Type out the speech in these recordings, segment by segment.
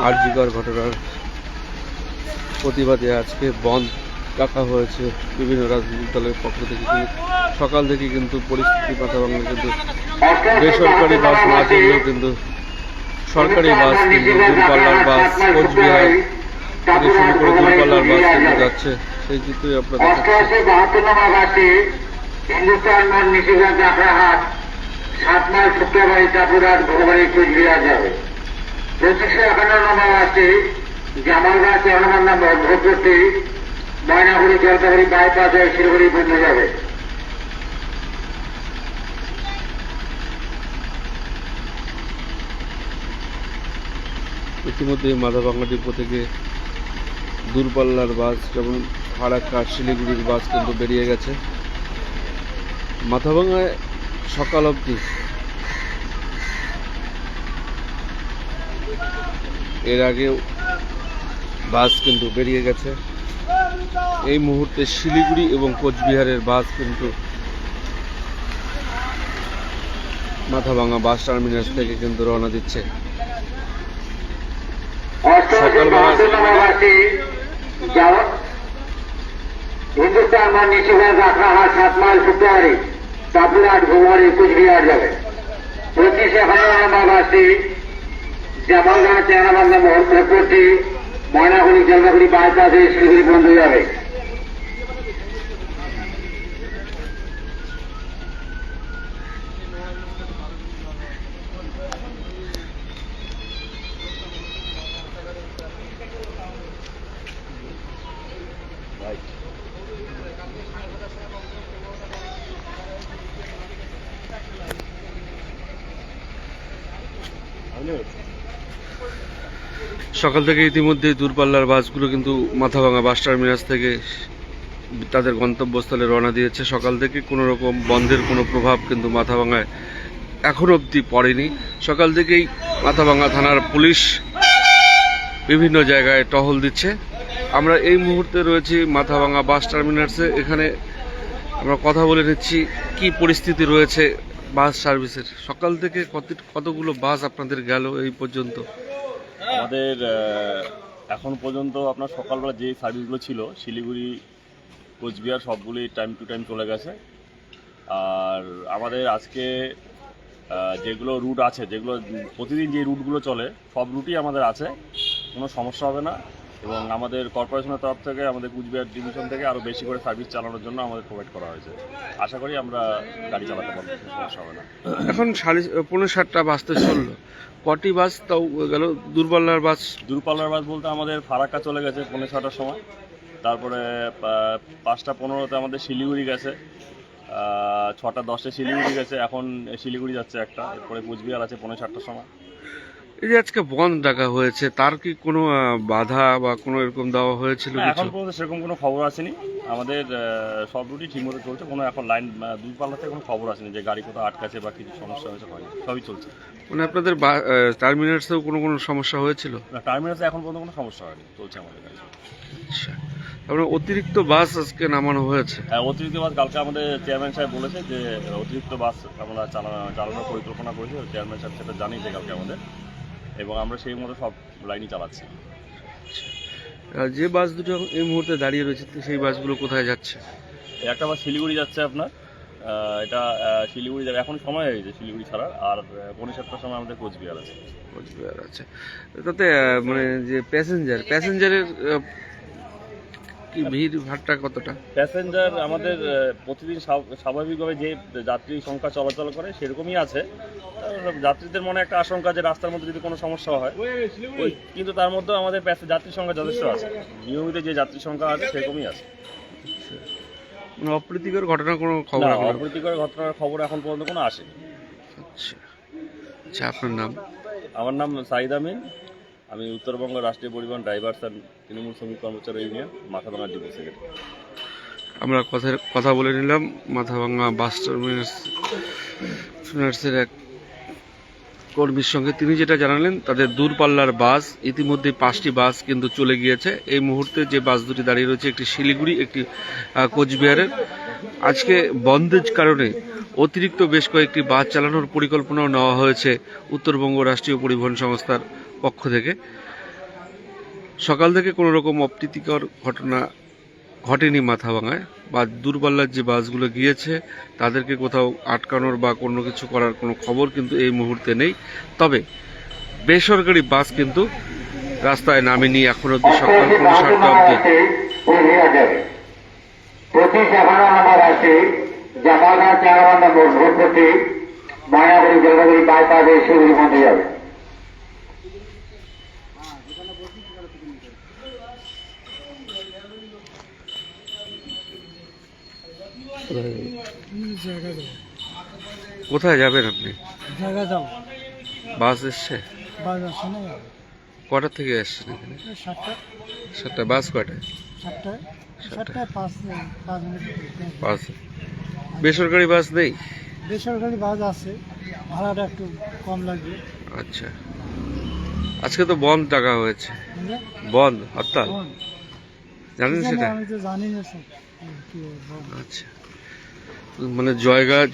আরজিকর ঘটনার প্রতিবাদে আজকে বন্ধ রাখা হয়েছে বিভিন্ন রাজনৈতিক দলের পক্ষ থেকে। সকাল থেকে কিন্তু পরিস্থিতি মাথাভাঙা, কিন্তু বেসরকারি বাস না চললেও কিন্তু সরকারি বাস, কিন্তু দূরপাল্লার বাস, কোচবিহার থেকে শুরু করে দূরপাল্লার বাস কিন্তু যাচ্ছে। সেই চিত্রই আপনারা দেখাচ্ছেন। হিন্দুস্তান মান নিষেধাজ্ঞা জাফরাহাট 7 মাইল শুক্রবাড়ি চাপুরাট ঘোড়বাড়ি কোচবিহার যাবে। 2551 নম্বর বাসটি জামালগাঁ 4 নম্বর ভোটপট্টি ময়নাগুড়ি জলপাইগুড়ি বাইপাস হয়ে শিলিগুড়ি বন্ধ যাবে। ইতিমধ্যে মাথাভাঙা ডিপো থেকে দূরপাল্লার বাস যেমন ফারাক্কা শিলিগুড়ির বাস কিন্তু বেরিয়ে গেছে। মাথাভাঙায় সকাল অবধি এর আগেও বাস কিন্তু বেরিয়ে গেছে। এই মুহূর্তে শিলিগুড়ি এবং কোচবিহারের বাস কিন্তু মাথাভাঙা বাস টার্মিনাস থেকে কিন্তু রওনা দিচ্ছে। হিন্দুস্তান মান নিষেধাজ্ঞা জাফরাহাট 7 মাইল শুক্রবাড়ি চাপুরাট ঘোড়বাড়ি কোচবিহার যাবে। 2551 নম্বর বাসটি জামালগাঁ 4 নম্বর ভোটপট্টি ময়নাগুড়ি জলপাইগুড়ি বাইপাস হয়ে শিলিগুড়ি বন্ধ যাবে। সকাল থেকে ইতিমধ্যে দূরপাল্লার বাসগুলো কিন্তু মাথাভাঙা বাস টার্মিনাস থেকে তাদের গন্তব্যস্থলে রওনা দিয়েছে। সকাল থেকে কোনো রকম বন্ধের কোনো প্রভাব কিন্তু মাথাভাঙায় এখন অবধি পড়েনি। সকাল থেকেই মাথাভাঙা থানার পুলিশ বিভিন্ন জায়গায় টহল দিচ্ছে। আমরা এই মুহূর্তে রয়েছি মাথাভাঙা বাস টার্মিনাসে। এখানে আমরা কথা বলে নিচ্ছি কি পরিস্থিতি রয়েছে বাস সার্ভিসের। সকাল থেকে কতগুলো বাস আপনাদের গেল এই পর্যন্ত? আমাদের এখন পর্যন্ত আপনার সকালবেলা যে সার্ভিসগুলো ছিল শিলিগুড়ি কোচবিহার সবগুলি টাইম টু টাইম চলে গেছে। আর আমাদের আজকে যেগুলো রুট আছে, যেগুলো প্রতিদিন যে রুটগুলো চলে সব রুটই আমাদের আছে, কোনো সমস্যা হবে না। এবং আমাদের কর্পোরেশনের তরফ থেকে আমাদের কুচবিহার ডিভিশন থেকে আরও বেশি করে সার্ভিস চালানোর জন্য আমাদের প্রোভাইড করা হয়েছে। আশা করি আমরা গাড়ি চালাতে পারবো, কোনো সমস্যা হবে না। এখন 7:30 বাজতে চললো, কটি বাস তাও গেল দূরপাল্লার বাস? দূরপাল্লার বাস বলতে আমাদের ফারাক্কা চলে গেছে 6:45-র সময়। তারপরে 5:15-তে আমাদের শিলিগুড়ি গেছে, 6:10-এ শিলিগুড়ি গেছে, এখন শিলিগুড়ি যাচ্ছে একটা। এরপরে কুচবিহার আছে 7:45-র সময়। এই যে আজকে বন্ধ ডাকা হয়েছে, তার কি কোনো বাধা বা কোনো এরকম দেওয়া হয়েছিল? এখন পর্যন্ত সেরকম কোনো খবর আসেনি। আমাদের সব রুটই ঠিকমতো চলছে, কোনো এখন লাইন দূরপাল্লাতে কোনো খবর আসেনি যে গাড়ি কোথাও আটকাছে বা কিছু সমস্যা হয়েছে, হয়নি, সবই চলছে। মানে আপনাদের টার্মিনালসেও কোনো সমস্যা হয়েছিল? না, টার্মিনালসে এখন পর্যন্ত কোনো সমস্যা হয়নি, চলছে আমাদের কাছে। আচ্ছা, তারপরে অতিরিক্ত বাস আজকে নামানো হয়েছে? হ্যাঁ, অতিরিক্ত বাস কালকে আমাদের চেয়ারম্যান সাহেব বলেছে যে অতিরিক্ত বাস আমরা চালানোর পরিকল্পনা করেছি। চেয়ারম্যান সাহেব সেটা জানিয়েছে কালকে আমাদের, এবং আমরা সেই মতো সব লাইনই চালাচ্ছি। যে বাস দুটো এই মুহূর্তে দাঁড়িয়ে রয়েছে সেই বাসগুলো কোথায় যাচ্ছে? একটা বাস শিলিগুড়ি যাচ্ছে আপনার, এটা শিলিগুড়ি যাবে, এখন সময় হয়ে গেছে শিলিগুড়ি ছাড়ার। আর 7:45-র সময় আমাদের কোচবিহার আছে। কোচবিহার আছে। তাতে মানে যে প্যাসেঞ্জারের কি ভিড় ভাড়টা কতটা? প্যাসেঞ্জার আমাদের প্রতিদিন স্বাভাবিকভাবে যে যাত্রী সংখ্যা চলাচল করে সেরকমই আছে। যাত্রীদের মনে একটা আশঙ্কা যে রাস্তার মধ্যে যদি কোনো সমস্যা হয়, কিন্তু তার মধ্যেও আমাদের যাত্রী সংখ্যা যথেষ্ট আছে, নিয়মিত যে যাত্রী সংখ্যা আছে সেরকমই আছে। মানে অপ্রীতিকর ঘটনা কোনো খবর? অপ্রীতিকর ঘটনার খবর এখন পর্যন্ত কোনো আসেনি। আচ্ছা আচ্ছা, আপনার নাম? আমার নাম সাইদ আমিন, আমি উত্তরবঙ্গ রাষ্ট্রীয় পরিবহন ড্রাইভার্স অ্যান্ড তৃণমূল শ্রমিক কর্মচারী ইউনিয়ন মাথাভাঙা ডিপো সেক্রেটারি। আমরা কথা বলে নিলাম মাথাভাঙা বাস টার্মিনাসের এক কর্মীর সঙ্গে। তিনি যেটা জানালেন, তাদের দূরপাল্লার বাস ইতিমধ্যে 5টি বাস কিন্তু চলে গিয়েছে। এই মুহূর্তে যে বাস দুটি দাঁড়িয়ে রয়েছে, একটি শিলিগুড়ি, একটি কোচবিহারের। আজকে বন্ধের কারণে অতিরিক্ত বেশ কয়েকটি বাস চালানোর পরিকল্পনাও নেওয়া হয়েছে উত্তরবঙ্গ রাষ্ট্রীয় পরিবহন সংস্থার পক্ষ থেকে। সকাল থেকে কোনো রকম অপ্রীতিকর ঘটনা ঘটেনি মাথাভাঙায়, বা দূরপাল্লার যে বাসগুলো গিয়েছে তাদেরকে কোথাও আটকানোর বা কোনো কিছু করার কোনো খবর কিন্তু এই মুহূর্তে নেই। তবে বেসরকারি বাস কিন্তু রাস্তায় নামেনি এখন অব্দি, সকাল 7:30 অব্দি। 25-11 নম্বর আছে জামালগঞ্জ 4 নম্বর ভোটপতি মায়াবরী জলপাইগুড়ি বাইপাসে শিলিগুড়ি মধ্যে যাবে। কোথায় যাবেন আপনি? জায়গা যাও বাস এসছে? বাস আসছে না, কটা থেকে এসছেন এখানে? 7টা বাস কয়টায়? 7টায় 5 মিনিট। বাস বেসরকারি বাস নেই? বেসরকারি বাস আছে, ভাড়াটা একটু কম লাগবে। আচ্ছা, আজকে তো বন্ধ ডাকা হয়েছে, বুঝলে? বন্ধ হরতাল, কোন? জানেন কি জানি, সেটা? আমি তো জানি না স্যার। কি বলবো? আচ্ছা, মানে জয়গার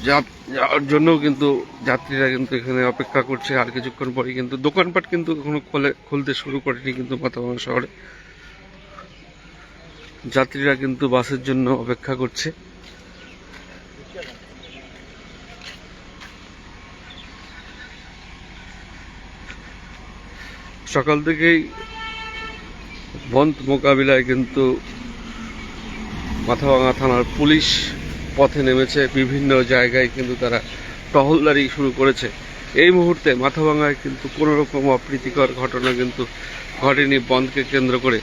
যাওয়ার জন্য কিন্তু যাত্রীরা কিন্তু এখানে অপেক্ষা করছে। আর কিছুক্ষণ পরে কিন্তু দোকানপাট কিন্তু এখনো খুলতে শুরু করেনি কিন্তু মাথাভাঙা শহরে। যাত্রীরা কিন্তু বাসের জন্য অপেক্ষা করছে। সকাল থেকেই বন্ধ মোকাবিলায় কিন্তু মাথাভাঙা থানার পুলিশ পথে নেমেছে, বিভিন্ন জায়গায় কিন্তু তারা টহলদারি শুরু করেছে। এই মুহূর্তে মাথাভাঙায় কিন্তু কোনো রকম অপ্রীতিকর ঘটনা কিন্তু ঘটেনি বন্ধকে কেন্দ্র করে।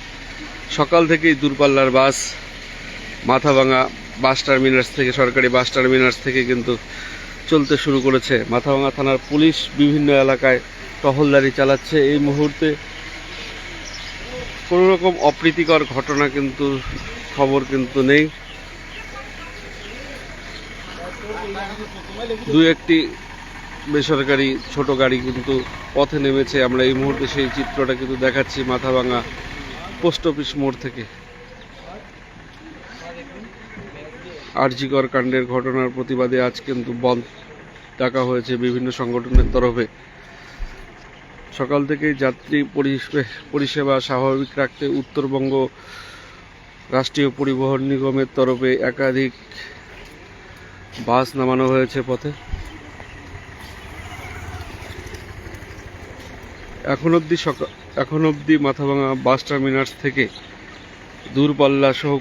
সকাল থেকেই দূরপাল্লার বাস মাথাভাঙা বাস টার্মিনাস থেকে, সরকারি বাস টার্মিনাস থেকে কিন্তু চলতে শুরু করেছে। মাথাভাঙা থানার পুলিশ বিভিন্ন এলাকায় টহলদারি চালাচ্ছে। এই মুহূর্তে কোনো রকম অপ্রীতিকর ঘটনা কিন্তু খবর কিন্তু নেই। দু একটি বেসরকারি ছোট গাড়ি কিন্তু পথে নেমেছে। আমরা এই মুহূর্তে সেই চিত্রটা কিন্তু দেখাচ্ছি মাথাভাঙা পোস্ট অফিস মোড় থেকে। আরজিকর কাণ্ডের ঘটনার প্রতিবাদে আজ কিন্তু বন্ধ ডাকা হয়েছে বিভিন্ন সংগঠনের তরফে। সকাল থেকেই যাত্রী পরিষেবা স্বাভাবিক রাখতে উত্তরবঙ্গ রাষ্ট্রীয় পরিবহন নিগমের তরফে একাধিক বাস নামানো হয়েছে পথে। এখন অবধি মাথাভাঙা বাস টার্মিনাস থেকে দূরপাল্লা সহ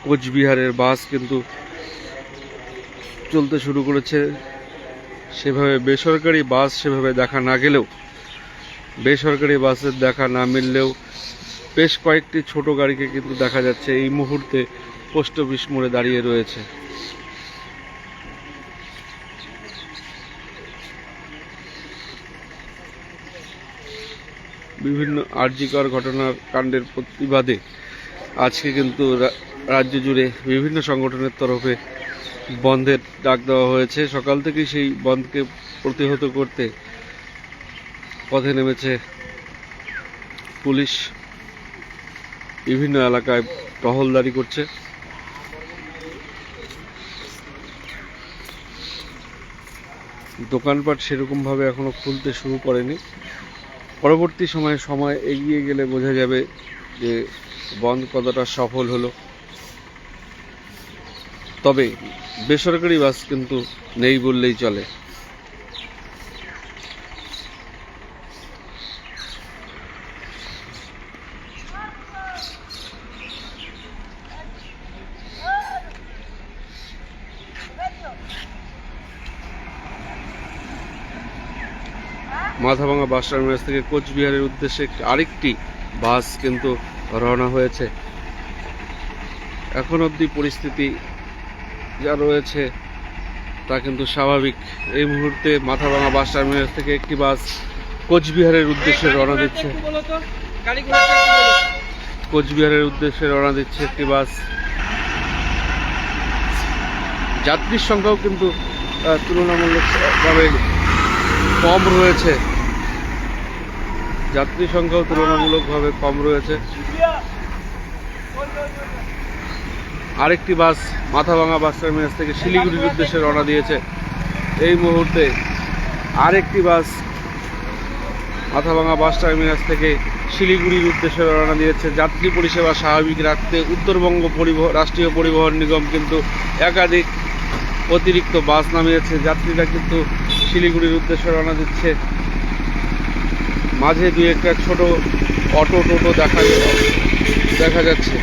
কোচবিহারের বাস কিন্তু চলতে শুরু করেছে। সেভাবে বেসরকারি বাস সেভাবে দেখা না গেলেও, বেসরকারি বাসের দেখা না মিললেও বেশ কয়েকটি ছোট গাড়িকে কিন্তু দেখা যাচ্ছে এই মুহূর্তে পোস্ট অফিস মোড়ে দাঁড়িয়ে রয়েছে। বিভিন্ন আরজিকর ঘটনার কাণ্ডের প্রতিবাদে আজকে কিন্তু রাজ্য জুড়ে বিভিন্ন সংগঠনের তরফে বন্ধের ডাক দেওয়া হয়েছে। সকাল থেকেই সেই বন্ধকে প্রতিহত করতে পথে নেমেছে পুলিশ, বিভিন্ন এলাকায় টহলদারি করছে। দোকানপাট সেরকমভাবে এখনো খুলতে শুরু করেনি। পরবর্তী সময় এগিয়ে গেলে বোঝা যাবে যে বন্ধ কতটা সফল হলো। তবে বেসরকারি বাস কিন্তু নেই বললেই চলে। মাথাভাঙা বাস টার্মিনাস থেকে কোচবিহারের উদ্দেশ্যে আরেকটি বাস কিন্তু রওনা হয়েছে। এখন অবধি পরিস্থিতি যা রয়েছে তা কিন্তু স্বাভাবিক। এই মুহূর্তে মাথাভাঙা বাস টার্মিনাস থেকে একটি বাস কোচবিহারের উদ্দেশ্যে রওনা দিচ্ছে। কোচবিহারের উদ্দেশ্যে রওনা দিচ্ছে একটি বাস। যাত্রীর সংখ্যাও কিন্তু তুলনামূলকভাবে কম রয়েছে। যাত্রীর সংখ্যাও তুলনামূলকভাবে কম রয়েছে। আরেকটি বাস মাথাভাঙা বাস টার্মিনাস থেকে শিলিগুড়ির উদ্দেশ্যে রওনা দিয়েছে। এই মুহূর্তে আরেকটি বাস মাথাভাঙা বাস টার্মিনাস থেকে শিলিগুড়ির উদ্দেশ্যে রওনা দিয়েছে। যাত্রী পরিষেবা স্বাভাবিক রাখতে উত্তরবঙ্গ রাষ্ট্রীয় পরিবহন নিগম কিন্তু একাধিক অতিরিক্ত বাস নামিয়েছে। যাত্রীরা কিন্তু শিলিগুড়ির উদ্দেশ্যে রওনা দিচ্ছে। মাঝে দুই একটা ছোট অটো টোটো দেখা যাচ্ছে।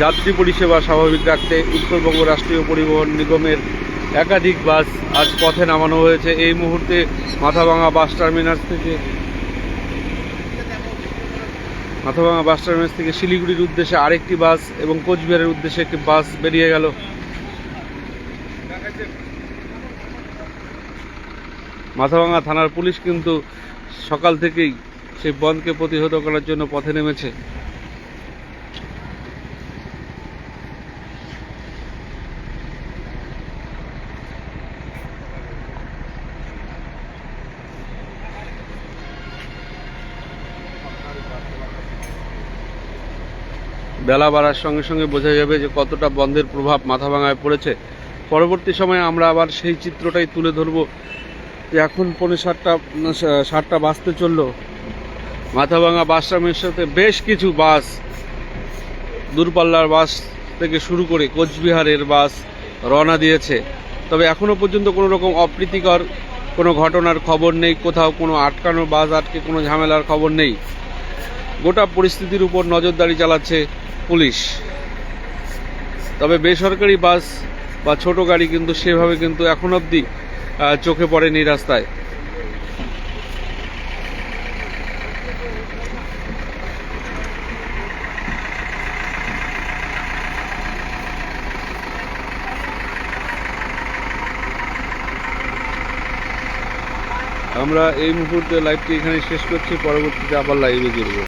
যাত্রী পরিষেবা স্বাভাবিক রাখতে উত্তরবঙ্গ রাষ্ট্রীয় পরিবহন নিগমের একাধিক বাস আজ পথে নামানো হয়েছে। এই মুহূর্তে মাথাভাঙা বাস টার্মিনাস থেকে শিলিগুড়ির উদ্দেশ্যে আরেকটি বাস এবং কোচবিহারের উদ্দেশ্যে একটি বাস বেরিয়ে গেল। মাথাভাঙা থানার পুলিশ কিন্তু সকাল থেকেই সেই বন্ধকে প্রতিহত করার জন্য পথে নেমেছে। বেলা বাড়ার সঙ্গে সঙ্গে বোঝা যাবে যে কতটা বন্ধের প্রভাব মাথাভাঙায় পড়েছে। পরবর্তী সময়ে আমরা আবার সেই চিত্রটাই তুলে ধরব যে এখন 7:30 বাজতে চলল। মাথাভাঙা বাস টার্মিনাসে বেশ কিছু বাস, দূরপাল্লার বাস থেকে শুরু করে কোচবিহারের বাস রওনা দিয়েছে। তবে এখনও পর্যন্ত কোনো রকম অপ্রীতিকর কোনো ঘটনার খবর নেই, কোথাও কোনো আটকানো বাস আটকে কোনো ঝামেলার খবর নেই। গোটা পরিস্থিতির উপর নজরদারি চালাচ্ছে পুলিশ। তবে বেসরকারি বাস বা ছোট গাড়ি কিন্তু সেভাবে কিন্তু এখন অবধি চোখে পড়েনি রাস্তায়। আমরা এই মুহূর্তে লাইভটি এখানে শেষ করছি, পরবর্তীতে আবার লাইভে জুড়ব।